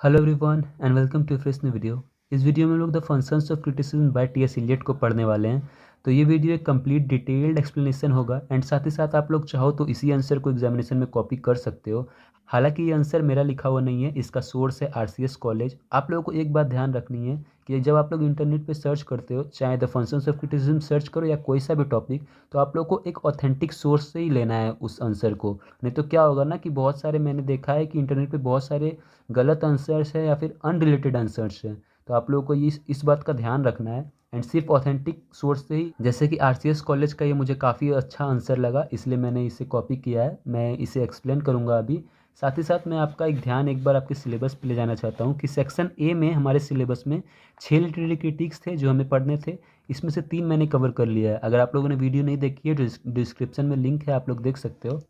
Hello everyone and welcome to fresh new video. इस video में हम लोग the functions of criticism by T S Eliot को पढ़ने वाले हैं। तो ये वीडियो एक कंप्लीट डिटेल्ड एक्सप्लेनेशन होगा एंड साथ ही साथ आप लोग चाहो तो इसी आंसर को एग्जामिनेशन में कॉपी कर सकते हो। हालांकि ये आंसर मेरा लिखा हुआ नहीं है, इसका सोर्स है आरसीएस कॉलेज। आप लोगों को एक बात ध्यान रखनी है कि जब आप लोग इंटरनेट पे सर्च करते हो, चाहे the functions of criticism search करो या कोई सा भी टॉपिक, तो आप लोग को एक ऑथेंटिक सोर्स से ही लेना है उस आंसर को। नहीं तो क्या होगा ना कि बहुत सारे मैंने देखा है कि इंटरनेट पे बहुत सारे गलत आंसर्स है या फिर अनरिलेटेड आंसर्स है। तो आप लोगों को इस बात का ध्यान रखना है एंड सिर्फ ऑथेंटिक सोर्स से ही, जैसे कि आरसीएस कॉलेज का ये मुझे काफ़ी अच्छा आंसर लगा इसलिए मैंने इसे कॉपी किया है। मैं इसे एक्सप्लेन करूँगा अभी। साथ ही साथ मैं आपका एक बार आपके सिलेबस पे ले जाना चाहता हूँ कि सेक्शन ए में हमारे सिलेबस में 6 लिटरेरी क्रिटिक्स थे जो हमें पढ़ने थे। इसमें से 3 मैंने कवर कर लिया है। अगर आप लोगों ने वीडियो नहीं देखी है, डिस्क्रिप्शन में लिंक है, आप लोग देख सकते हो।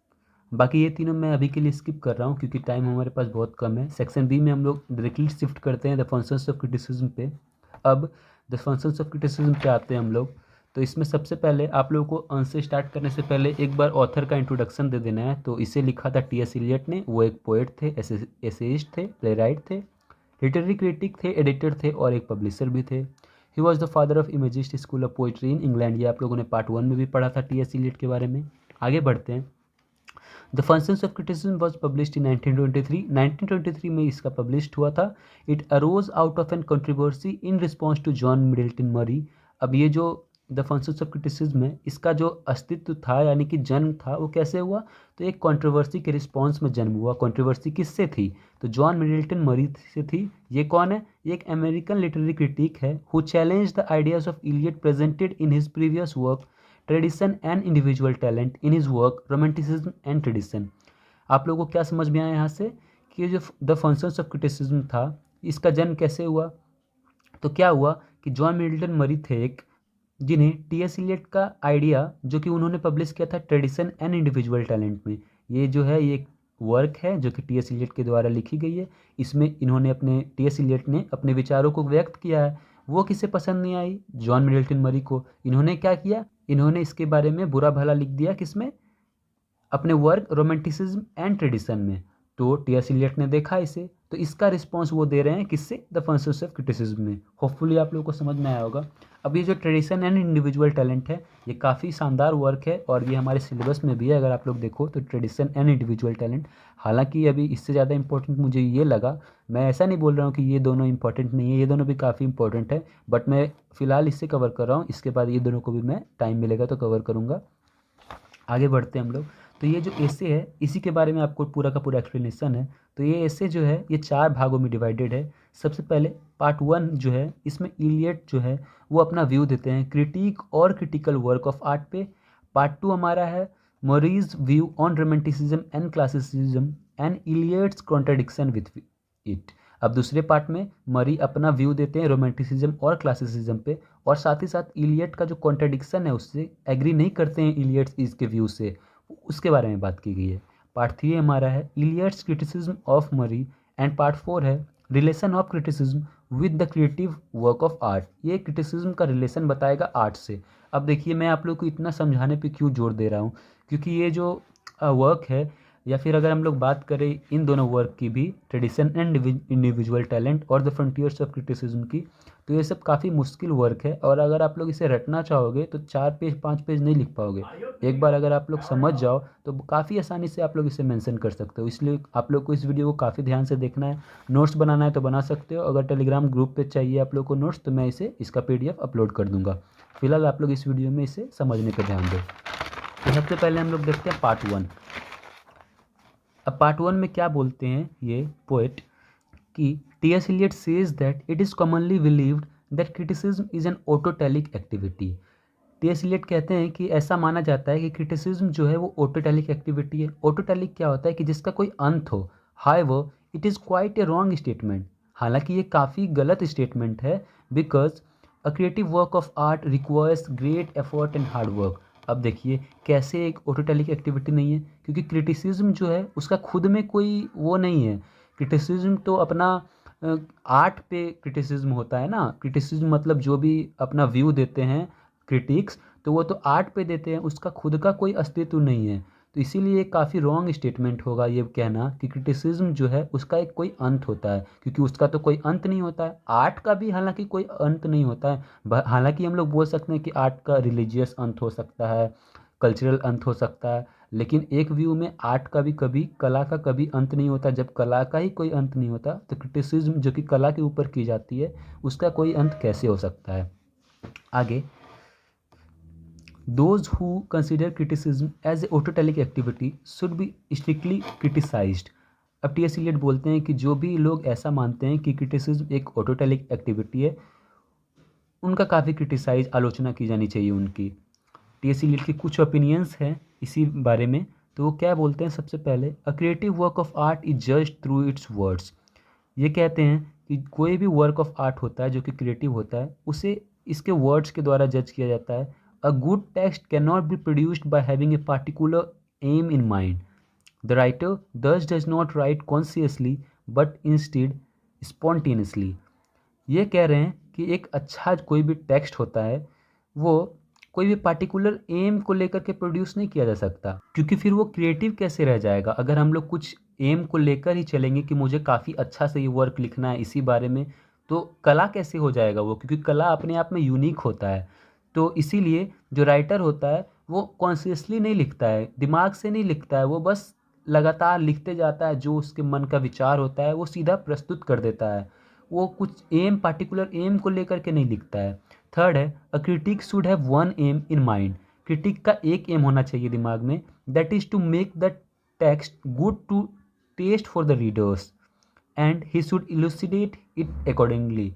बाकी ये तीनों मैं अभी के लिए स्किप कर रहा हूँ क्योंकि टाइम हमारे पास बहुत कम है। सेक्शन बी में हम लोग डायरेक्टली शिफ्ट करते हैं द फंक्शंस ऑफ क्रिटिसिज्म पे। अब द फंक्शंस ऑफ क्रिटिसिज्म पे आते हैं हम लोग। तो इसमें सबसे पहले आप लोगों को आंसर स्टार्ट करने से पहले एक बार ऑथर का इंट्रोडक्शन दे देना है। तो इसे लिखा था टी एस इलियट ने। वो एक पोएट थे, एसेइस्ट थे, प्लेराइट थे, लिटरेरी क्रिटिक थे, एडिटर थे और एक पब्लिशर भी थे। He was the father of imagist school of poetry in England. ये आप लोगों ने पार्ट 1 में भी पढ़ा था टी एस इलियट के बारे में। आगे बढ़ते हैं। The functions of criticism was published in 1923। 1923 में इसका पब्लिश्ड हुआ था। It arose out of an controversy in response to John Middleton Murry. अब ये जो द फंक्शंस ऑफ क्रिटिसिज्म है, इसका जो अस्तित्व था यानी कि जन्म था, वो कैसे हुआ? तो एक कंट्रोवर्सी के रिस्पॉन्स में जन्म हुआ। कंट्रोवर्सी किससे थी? तो जॉन मिडल्टन मरी से थी। ये कौन है? ये एक अमेरिकन लिटरेरी क्रिटिक है who challenge the ideas of Eliot presented in his previous work tradition and individual talent in his work romanticism and tradition. आप लोगों को क्या समझ में आया यहाँ से कि जो द फंक्शंस ऑफ क्रिटिसिज्म था, इसका जन्म कैसे हुआ? तो क्या हुआ कि जॉन मिडल्टन मरी थे एक, जिन्हें टी एस इलियट का आइडिया जो कि उन्होंने पब्लिश किया था ट्रेडिशन एंड इंडिविजुअल टैलेंट में। ये जो है ये एक वर्क है जो कि टी एस इलियट के द्वारा लिखी गई है। इसमें इन्होंने अपने टी एस इलियट ने अपने विचारों को व्यक्त किया है। वो किसे पसंद नहीं आई? जॉन मिडल्टन मरी को। इन्होंने क्या किया? इन्होंने इसके बारे में बुरा भला लिख दिया। किसमें? अपने वर्क रोमांटिसिज्म एंड ट्रेडिशन में। तो टी एस इलियट ने देखा इसे, तो इसका रिस्पॉन्स वो दे रहे हैं किससे? द फंक्शंस ऑफ क्रिटिसिज्म में। होपफुली आप लोगों को समझ में आया होगा। अब ये जो ट्रेडिशन एंड इंडिविजुअल टैलेंट है, ये काफ़ी शानदार वर्क है और ये हमारे सिलेबस में भी है। अगर आप लोग देखो तो ट्रेडिशन एंड इंडिविजुअल टैलेंट, हालांकि अभी इससे ज़्यादा इंपॉर्टेंट मुझे ये लगा। मैं ऐसा नहीं बोल रहा हूँ कि ये दोनों इंपॉर्टेंट नहीं है, ये दोनों भी काफ़ी इंपॉर्टेंट है, बट मैं फ़िलहाल इससे कवर कर रहा हूँ। इसके बाद ये दोनों को भी मैं टाइम मिलेगा तो कवर करूँगा। आगे बढ़ते हैं हम लोग। तो ये जो एसे है, इसी के बारे में आपको पूरा का पूरा एक्सप्लेनेशन है। तो ये एसे जो है ये 4 भागों में डिवाइडेड है। सबसे पहले पार्ट 1 जो है, इसमें इलियट जो है वो अपना व्यू देते हैं क्रिटिक और क्रिटिकल वर्क ऑफ आर्ट पे। पार्ट 2 हमारा है मरीज view on romanticism and classicism and Eliot's contradiction with it. अब दूसरे पार्ट में मरी अपना व्यू देते हैं रोमांटिसिज्म और क्लासिसिज्म पे, और साथ ही साथ इलियट का जो कॉन्ट्रडिक्शन है उससे एग्री नहीं करते हैं इलियट्स इसके व्यू से, उसके बारे में बात की गई है। पार्ट 3 हमारा है इलियट्स क्रिटिसिज्म ऑफ मरी एंड पार्ट 4 है relation of criticism with the creative work of art. ये क्रिटिसिज्म का रिलेशन बताएगा आर्ट से। अब देखिए मैं आप लोग को इतना समझाने पे क्यों जोर दे रहा हूँ, क्योंकि ये जो वर्क है, या फिर अगर हम लोग बात करें इन दोनों वर्क की भी, ट्रेडिशन एंड इंडिविजुअल टैलेंट और द फ्रंटियर्स ऑफ क्रिटिसिज्म की, तो ये सब काफ़ी मुश्किल वर्क है। और अगर आप लोग इसे रटना चाहोगे तो 4 पेज 5 पेज नहीं लिख पाओगे। एक बार अगर आप लोग समझ जाओ तो काफ़ी आसानी से आप लोग इसे मेंशन कर सकते हो। इसलिए आप लोग को इस वीडियो को काफ़ी ध्यान से देखना है। नोट्स बनाना है तो बना सकते हो। अगर टेलीग्राम ग्रुप पे चाहिए आप लोग को नोट्स, तो मैं इसे इसका PDF अपलोड कर दूंगा। फिलहाल आप लोग इस वीडियो में इसे समझने पर ध्यान दो। तो सबसे पहले हम लोग देखते हैं पार्ट 1। अब पार्ट 1 में क्या बोलते हैं ये पोएट कि T S Eliot says that it is commonly believed that criticism is an autotelic activity. T S Eliot कहते हैं कि ऐसा माना जाता है कि क्रिटिसिज्म जो है वो ऑटोटेलिक एक्टिविटी है। ऑटोटेलिक क्या होता है? कि जिसका कोई अंत हो। However it is quite a wrong statement. हालांकि ये काफ़ी गलत स्टेटमेंट है, because a creative work of art requires great effort and hard work. अब देखिए कैसे एक ऑटोटेलिक एक्टिविटी नहीं है, क्योंकि क्रिटिसिज्म जो है उसका खुद में कोई वो नहीं है। क्रिटिसिज्म तो अपना आर्ट पे क्रिटिसिज्म होता है ना। क्रिटिसिज्म मतलब जो भी अपना व्यू देते हैं क्रिटिक्स, तो वो तो आर्ट पे देते हैं, उसका खुद का कोई अस्तित्व नहीं है। तो इसीलिए काफ़ी रॉन्ग स्टेटमेंट होगा ये कहना कि क्रिटिसिज्म जो है उसका एक कोई अंत होता है, क्योंकि उसका तो कोई अंत नहीं होता है। आर्ट का भी हालांकि कोई अंत नहीं होता है। हालांकि हम लोग बोल सकते हैं कि आर्ट का रिलीजियस अंत हो सकता है, कल्चरल अंत हो सकता है, लेकिन एक व्यू में आर्ट का भी कभी, कला का कभी अंत नहीं होता। जब कला का ही कोई अंत नहीं होता तो क्रिटिसिज्म जो कि कला के ऊपर की जाती है उसका कोई अंत कैसे हो सकता है। आगे, Those who consider criticism as a autotelic activity should be strictly criticized। अब टी एस इलियट बोलते हैं कि जो भी लोग ऐसा मानते हैं कि क्रिटिसिज्म एक ऑटोटेलिक एक्टिविटी है, उनका काफ़ी क्रिटिसाइज, आलोचना की जानी चाहिए उनकी। टी एस इलियट की कुछ ओपिनियंस हैं इसी बारे में। तो वो क्या बोलते हैं, सबसे पहले, a creative work of art is judged through it's words. ये कहते हैं कि कोई भी वर्क ऑफ आर्ट होता है जो कि क्रिएटिव होता है, उसे इसके वर्ड्स के द्वारा जज किया जाता है। A good text can not be produced by having a particular aim in mind. The writer thus does not write consciously but instead spontaneously. ये कह रहे हैं कि एक अच्छा कोई भी टेक्स्ट होता है वो कोई भी पार्टिकुलर एम को लेकर के प्रोड्यूस नहीं किया जा सकता, क्योंकि फिर वो क्रिएटिव कैसे रह जाएगा। अगर हम लोग कुछ एम को लेकर ही चलेंगे कि मुझे काफ़ी अच्छा से ये वर्क लिखना है इसी बारे में, तो कला कैसे हो जाएगा वो, क्योंकि कला अपने आप में यूनिक होता है। तो इसीलिए जो राइटर होता है वो कॉन्शियसली नहीं लिखता है, दिमाग से नहीं लिखता है, वो बस लगातार लिखते जाता है। जो उसके मन का विचार होता है वो सीधा प्रस्तुत कर देता है, वो कुछ एम, पार्टिकुलर एम को लेकर के नहीं लिखता है। थर्ड है, a critic should have one aim in mind. Critic का एक एम होना चाहिए दिमाग में, that is to make the text good to taste for the readers and he should elucidate it accordingly.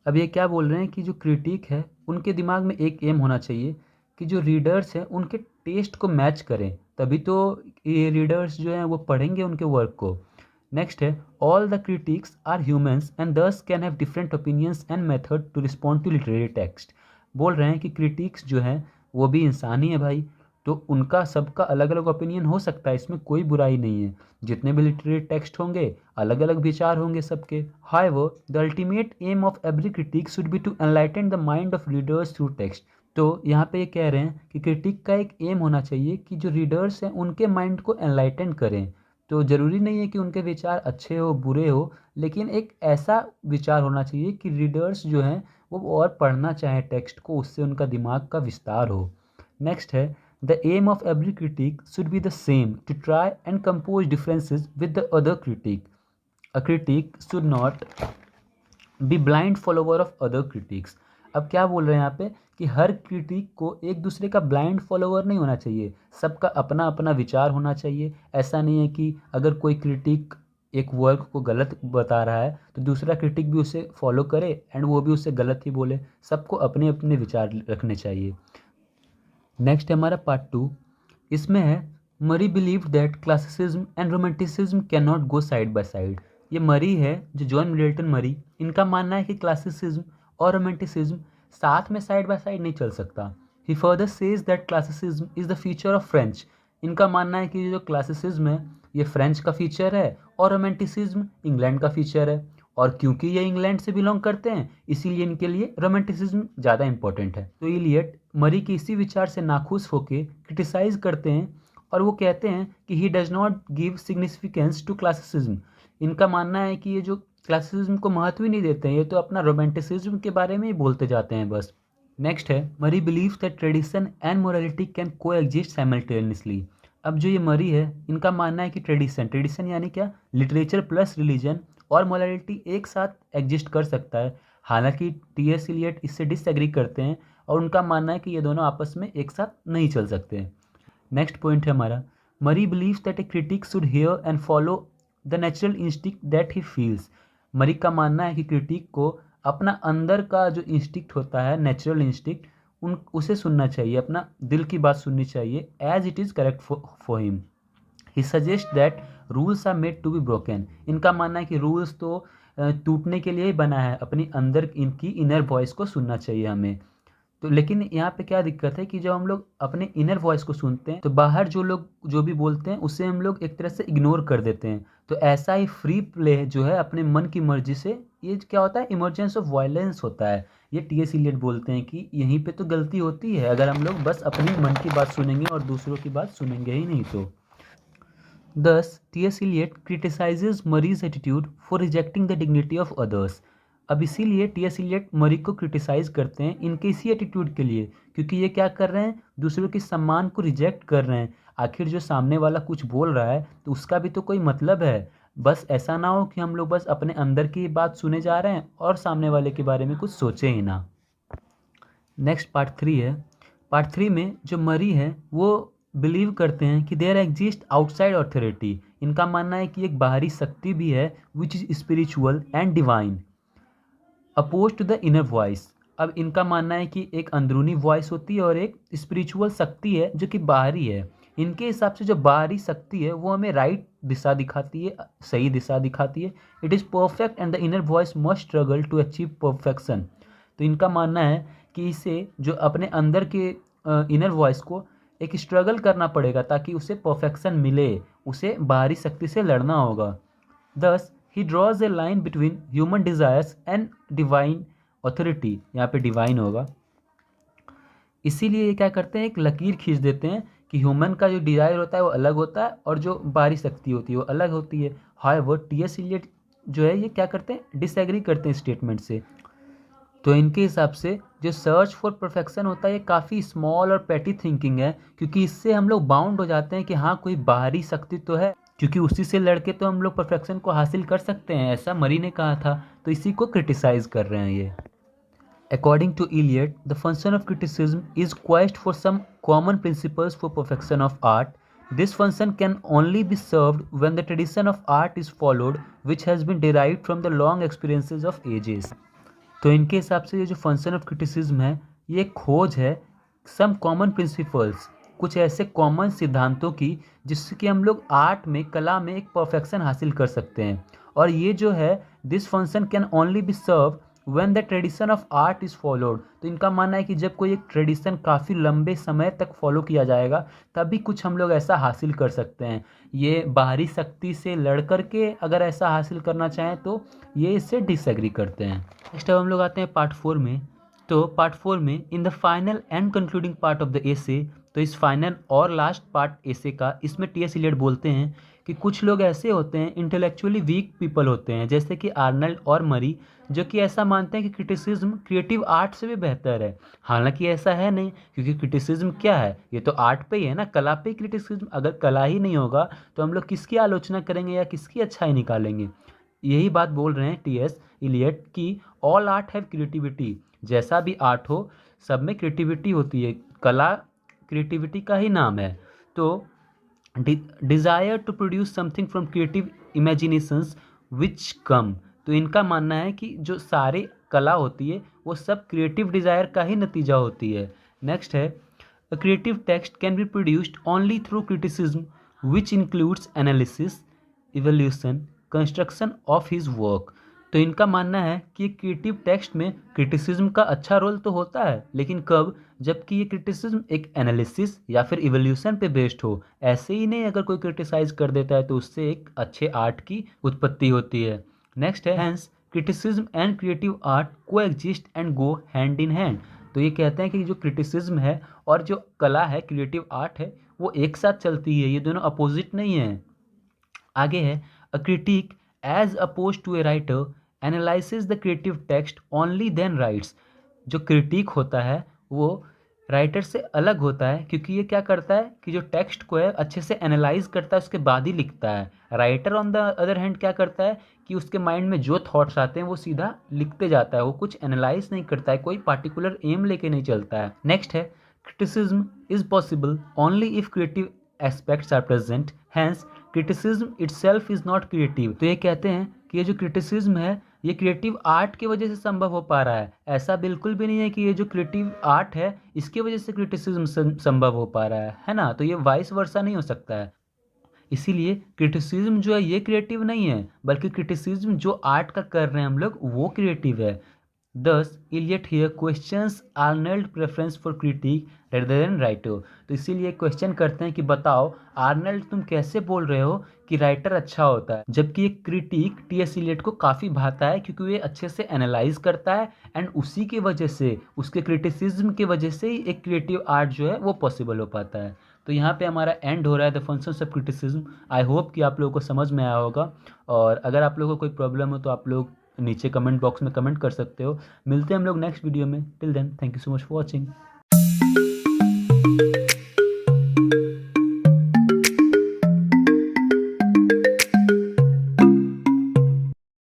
अब ये क्या बोल रहे हैं कि जो क्रिटिक है उनके दिमाग में एक एम होना चाहिए कि जो रीडर्स हैं उनके टेस्ट को मैच करें, तभी तो ये रीडर्स जो हैं वो पढ़ेंगे उनके वर्क को। नेक्स्ट है, all the critics are humans and thus can have different opinions and method to respond to literary text. बोल रहे हैं कि क्रिटिक्स जो हैं वो भी इंसान ही है भाई, तो उनका सबका अलग अलग ओपिनियन हो सकता है, इसमें कोई बुराई नहीं है। जितने भी लिटरेरी टेक्स्ट होंगे अलग अलग विचार होंगे सबके। However the ultimate aim of every critic should be to enlighten the mind of readers through text. तो यहाँ पे ये कह रहे हैं कि क्रिटिक का एक एम होना चाहिए कि जो रीडर्स हैं उनके माइंड को एनलाइटन करें। तो ज़रूरी नहीं है कि उनके विचार अच्छे हो बुरे हो, लेकिन एक ऐसा विचार होना चाहिए कि रीडर्स जो हैं वो और पढ़ना चाहें टेक्स्ट को, उससे उनका दिमाग का विस्तार हो। नेक्स्ट है, the aim of every critic should be the same, to try and compose differences with the other critic. A critic should not be blind follower of other critics. अब क्या बोल रहे हैं यहाँ पे कि हर क्रिटिक को एक दूसरे का ब्लाइंड फॉलोवर नहीं होना चाहिए, सबका अपना अपना विचार होना चाहिए। ऐसा नहीं है कि अगर कोई क्रिटिक एक वर्क को गलत बता रहा है तो दूसरा क्रिटिक भी उसे फॉलो करे एंड वो भी उससे गलत ही बोले। सबको अपने अपने विचार रखने चाहिए। नेक्स्ट है हमारा पार्ट 2। इसमें है, मरी believe that classicism and romanticism can not go side by side. ये मरी है जो जॉन मिडल्टन मरी, इनका मानना है कि क्लासिसिज्म और रोमांटिसिज्म साथ में साइड बाय साइड नहीं चल सकता। He further says that classicism is the feature of French. इनका मानना है कि जो क्लासिसिज्म है ये फ्रेंच का फीचर है और रोमांटिसिज्म इंग्लैंड का फीचर है, और क्योंकि ये इंग्लैंड से बिलोंग करते हैं इसीलिए इनके लिए रोमांटिसिज्म ज़्यादा इंपॉर्टेंट है। तो इलियट मरी के इसी विचार से नाखुश होकर क्रिटिसाइज करते हैं और वो कहते हैं कि he does not give significance to classicism. इनका मानना है कि ये जो क्लासिसिज्म को महत्व ही नहीं देते हैं, ये तो अपना रोमांटिसिज्म के बारे में ही बोलते जाते हैं बस। नेक्स्ट है, मरी believe that tradition and morality can को एग्जिस्ट साइमल्टेनियसली। अब जो ये मरी है इनका मानना है कि ट्रेडिशन यानी क्या, लिटरेचर प्लस रिलीजन और मोरालिटी एक साथ एग्जिस्ट कर सकता है। हालांकि टी एस इलियट इससे डिसएग्री करते हैं और उनका मानना है कि ये दोनों आपस में एक साथ नहीं चल सकते। नेक्स्ट पॉइंट है हमारा, मरी believes that A critic should hear and follow the natural instinct that he feels. मरी का मानना है कि क्रिटिक को अपना अंदर का जो इंस्टिंक्ट होता है, नेचुरल इंस्टिंक्ट, उसे सुनना चाहिए, अपना दिल की बात सुननी चाहिए, as it is correct for him. He suggest that rules are made to be broken. इनका मानना है कि रूल्स तो टूटने के लिए ही बना है, अपनी अंदर इनकी इनर वॉइस को सुनना चाहिए हमें। तो लेकिन यहाँ पे क्या दिक्कत है कि जब हम लोग अपने इनर वॉइस को सुनते हैं तो बाहर जो लोग जो भी बोलते हैं उसे हम लोग एक तरह से इग्नोर कर देते हैं। तो ऐसा ही फ्री प्ले जो है अपने मन की मर्जी से, ये क्या होता है, इमरजेंस ऑफ वायलेंस होता है। ये टी एस इलियट बोलते हैं कि यहीं पे तो गलती होती है अगर हम लोग बस अपनी मन की बात सुनेंगे और दूसरों की बात सुनेंगे ही नहीं तो। Thus, T.S. Eliot criticizes Murray's attitude for rejecting the dignity of others. अब इसीलिए टी.एस. इलियट मरी को क्रिटिसाइज करते हैं इनके इसी एटीट्यूड के लिए, क्योंकि ये क्या कर रहे हैं, दूसरों के सम्मान को रिजेक्ट कर रहे हैं। आखिर जो सामने वाला कुछ बोल रहा है तो उसका भी तो कोई मतलब है। बस ऐसा ना हो कि हम लोग बस अपने अंदर की बात सुने जा रहे हैं और सामने वाले के बारे में कुछ सोचे ही ना। नेक्स्ट पार्ट 3 है। पार्ट 3 में जो मरी है वो बिलीव करते हैं कि देयर एग्जिस्ट आउटसाइड ऑथोरिटी। इनका मानना है कि एक बाहरी शक्ति भी है which is spiritual and divine oppose to the inner voice. अब इनका मानना है कि एक अंदरूनी वॉइस होती है और एक स्पिरिचुअल शक्ति है जो कि बाहरी है। इनके हिसाब से जो बाहरी शक्ति है वो हमें राइट दिशा दिखाती है, सही दिशा दिखाती है। It is perfect and the inner voice must struggle to achieve perfection. तो इनका मानना है कि इसे जो अपने अंदर के इनर वॉइस को एक स्ट्रगल करना पड़ेगा ताकि उसे परफेक्शन मिले, उसे बाहरी शक्ति से लड़ना होगा। दस ही drawers A line between human desires and divine authority. यहाँ पे डिवाइन होगा, इसीलिए ये क्या करते हैं, एक लकीर खींच देते हैं कि ह्यूमन का जो डिज़ायर होता है वो अलग होता है और जो बाहरी शक्ति होती है वो अलग होती है। However T.S.. इलियट जो है ये क्या करते हैं, डिसएग्री करते हैं स्टेटमेंट से। तो इनके हिसाब से जो सर्च फॉर परफेक्शन होता है ये काफ़ी स्मॉल और पेटी थिंकिंग है, क्योंकि इससे हम लोग बाउंड हो जाते हैं कि हाँ कोई बाहरी शक्ति तो है, क्योंकि उसी से लड़के तो हम लोग परफेक्शन को हासिल कर सकते हैं, ऐसा मरी ने कहा था। तो इसी को क्रिटिसाइज कर रहे हैं ये। According to Eliot, the function of criticism is quest for some common principles for perfection of art. This function can only be served when the tradition of art is followed, which has been derived from the long experiences of ages. तो इनके हिसाब से ये जो function of criticism है ये खोज है सम कॉमन प्रिंसिपल्स, कुछ ऐसे कॉमन सिद्धांतों की जिससे कि हम लोग आर्ट में, कला में एक परफेक्शन हासिल कर सकते हैं। और ये जो है this function can only be serve when the tradition of art is followed. तो इनका मानना है कि जब कोई एक ट्रेडिशन काफ़ी लंबे समय तक फॉलो किया जाएगा तभी कुछ हम लोग ऐसा हासिल कर सकते हैं। ये बाहरी शक्ति से लड़ कर के अगर ऐसा हासिल करना चाहें तो ये इससे डिसएग्री करते हैं। नेक्स्ट अब हम लोग आते हैं पार्ट 4 में। तो पार्ट 4 में in the final and concluding part of the essay, तो इस फाइनल और लास्ट पार्ट एसे का, इसमें टी.एस. इलियट बोलते हैं कि कुछ लोग ऐसे होते हैं इंटेलेक्चुअली वीक पीपल होते हैं, जैसे कि आर्नल्ड और मरी, जो कि ऐसा मानते हैं कि क्रिटिसिज्म क्रिएटिव आर्ट से भी बेहतर है। हालांकि ऐसा है नहीं, क्योंकि क्रिटिसिज्म क्या है, ये तो आर्ट पे ही है ना, कला पे ही क्रिटिसिज्म। अगर कला ही नहीं होगा तो हम लोग किसकी आलोचना करेंगे या किसकी अच्छाई निकालेंगे। यही बात बोल रहे हैं टी.एस. इलियट कि ऑल आर्ट हैव क्रिएटिविटी। जैसा भी आर्ट हो सब में क्रिएटिविटी होती है, कला क्रिएटिविटी का ही नाम है। तो desire to produce something from creative imaginations which come. तो इनका मानना है कि जो सारे कला होती है वो सब क्रिएटिव डिज़ायर का ही नतीजा होती है। नेक्स्ट है a creative text can be produced only through criticism which includes analysis, evolution, construction of his work. तो इनका मानना है कि क्रिएटिव टेक्स्ट में क्रिटिसिज्म का अच्छा रोल तो होता है, लेकिन कब, जबकि ये क्रिटिसिज्म एक एनालिसिस या फिर इवोल्यूशन पे बेस्ड हो। ऐसे ही नहीं अगर कोई क्रिटिसाइज कर देता है तो उससे एक अच्छे आर्ट की उत्पत्ति होती है। नेक्स्ट है hence criticism and creative art coexist and go hand in hand. तो ये कहते हैं कि जो क्रिटिसिज्म है और जो कला है, क्रिएटिव आर्ट है, वो एक साथ चलती है, ये दोनों अपोजिट नहीं है। आगे है a critic as oppose to a writer analysis the creative text only then writes. जो क्रिटिक होता है वो राइटर से अलग होता है, क्योंकि ये क्या करता है कि जो टेक्स्ट को है अच्छे से एनालाइज करता है, उसके बाद ही लिखता है। Writer on the other hand क्या करता है कि उसके माइंड में जो थॉट्स आते हैं वो सीधा लिखते जाता है, वो कुछ एनालाइज नहीं करता है, कोई पार्टिकुलर एम लेके नहीं चलता है। नेक्स्ट है criticism is possible only if creative aspects are present, hence criticism itself is not creative. तो ये कहते हैं कि ये जो क्रिटिसिज्म है ये क्रिएटिव आर्ट की वजह से संभव हो पा रहा है। ऐसा बिल्कुल भी नहीं है कि ये जो क्रिएटिव आर्ट है इसकी वजह से क्रिटिसिज्म संभव हो पा रहा है ना। तो ये वाइस वर्सा नहीं हो सकता है। इसीलिए क्रिटिसिज्म जो है ये क्रिएटिव नहीं है, बल्कि क्रिटिसिज्म जो आर्ट का कर रहे हैं हम लोग वो क्रिएटिव है। Thus, Eliot here questions Arnold's preference for critique rather than writer. तो इसीलिए क्वेश्चन करते हैं कि बताओ आर्नल्ड तुम कैसे बोल रहे हो कि राइटर अच्छा होता है, जबकि ये क्रिटिक टी.एस. इलियट को काफ़ी भाता है, क्योंकि ये अच्छे से एनालाइज करता है एंड उसी की वजह से, उसके क्रिटिसिज्म की वजह से ही एक क्रिएटिव आर्ट जो है वो पॉसिबल हो पाता है। तो यहाँ पे हमारा एंड हो रहा है the functions of criticism. I hope कि आप लोगों को समझ में आया होगा, और अगर आप लोगों को कोई प्रॉब्लम हो तो आप लोग नीचे कमेंट बॉक्स में कमेंट कर सकते हो। मिलते हैं हम लोग नेक्स्ट वीडियो में। Till then, thank you so much for watching.